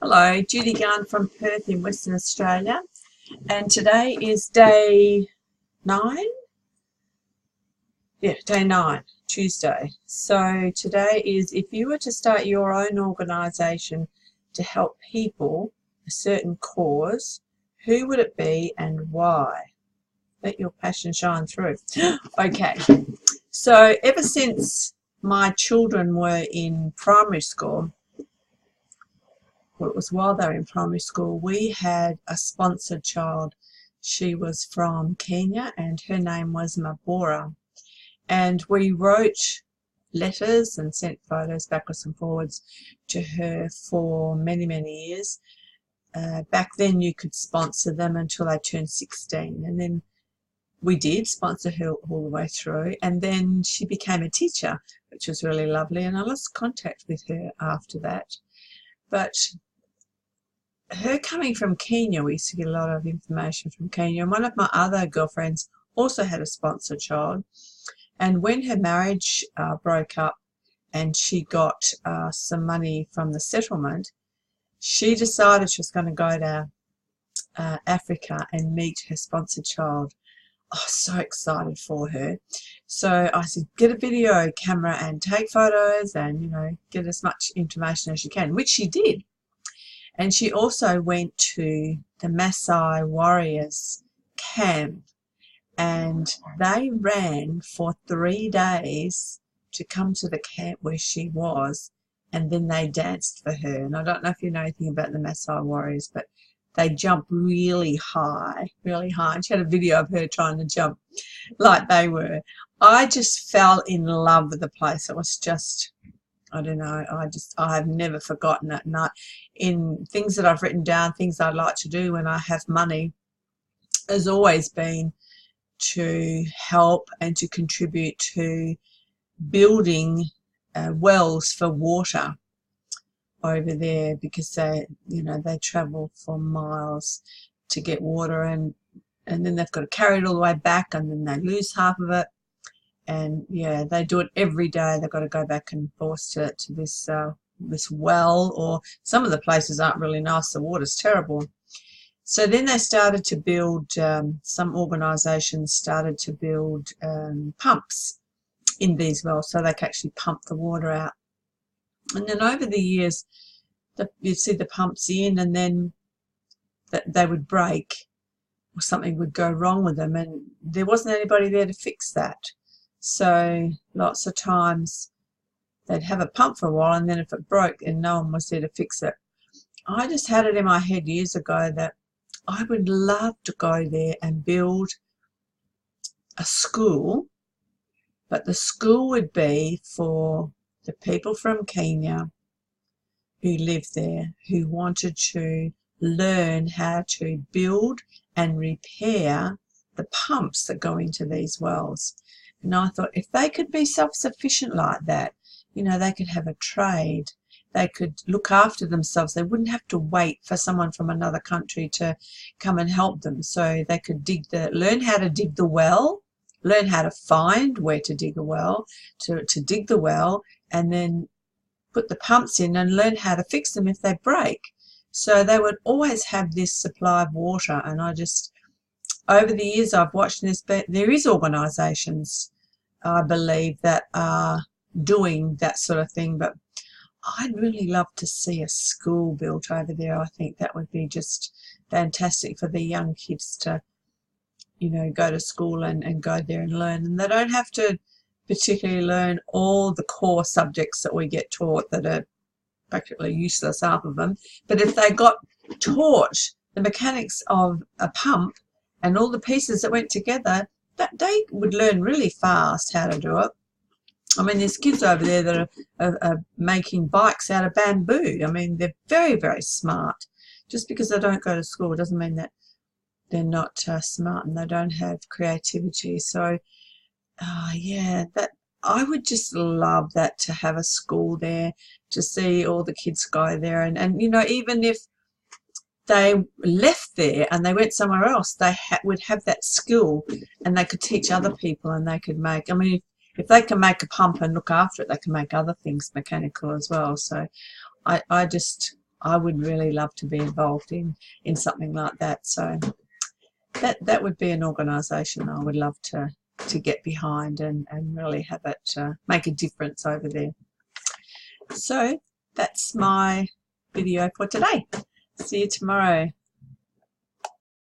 Hello, Judy Gunn from Perth in Western Australia, and today is day 9? Yeah, day 9, Tuesday. So today is, if you were to start your own organisation to help people, a certain cause, who would it be and why? Let your passion shine through. Okay, so ever since my children were in primary school, well, it was while they were in primary school, we had a sponsored child. She was from Kenya and her name was Mabora. And we wrote letters and sent photos backwards and forwards to her for many, many years. Back then you could sponsor them until they turned 16. And then we did sponsor her all the way through. And then she became a teacher, which was really lovely. And I lost contact with her after that. But her coming from Kenya, we used to get a lot of information from Kenya. And one of my other girlfriends also had a sponsored child. And when her marriage broke up and she got some money from the settlement, she decided she was going to go to Africa and meet her sponsored child. I was so excited for her. So I said, get a video camera and take photos and, you know, get as much information as you can, which she did. And she also went to the Maasai warriors camp, and they ran for 3 days to come to the camp where she was, and then they danced for her. And I don't know if you know anything about the Maasai warriors, but they jump really high, really high. And she had a video of her trying to jump like they were. I just fell in love with the place. It was just, I don't know, I have never forgotten that night. In things that I've written down, things I'd like to do when I have money, has always been to help and to contribute to building wells for water over there, because they, you know, they travel for miles to get water, and then they've got to carry it all the way back, and then they lose half of it. And yeah, they do it every day. They've got to go back and forth to this well, or some of the places aren't really nice. The water's terrible. So then they started to build, some organisations started to build pumps in these wells so they can actually pump the water out. And then over the years, you'd see the pumps in, and then they would break or something would go wrong with them, and there wasn't anybody there to fix that. So lots of times they'd have a pump for a while, and then if it broke and no one was there to fix it. I just had it in my head years ago that I would love to go there and build a school, but the school would be for the people from Kenya who live there, who wanted to learn how to build and repair the pumps that go into these wells. And I thought, if they could be self-sufficient like that, you know, they could have a trade, they could look after themselves, they wouldn't have to wait for someone from another country to come and help them. So they could learn how to dig the well, learn how to find where to dig a well, to dig the well, and then put the pumps in and learn how to fix them if they break. So they would always have this supply of water. And I just, over the years I've watched this, but there is organisations, I believe, that are doing that sort of thing. But I'd really love to see a school built over there. I think that would be just fantastic for the young kids to, you know, go to school and go there and learn. And they don't have to particularly learn all the core subjects that we get taught that are practically useless, half of them. But if they got taught the mechanics of a pump and all the pieces that went together, that they would learn really fast how to do it. I mean, there's kids over there that are making bikes out of bamboo. I mean, they're very, very smart. Just because they don't go to school doesn't mean that they're not smart and they don't have creativity. So yeah, that I would just love that, to have a school there, to see all the kids go there, and you know, even if they left there and they went somewhere else, they would have that skill, and they could teach other people, and they could make, I mean, if they can make a pump and look after it, they can make other things mechanical as well. So I I would really love to be involved in something like that. So that would be an organisation I would love to get behind and really have it make a difference over there. So that's my video for today. See you tomorrow.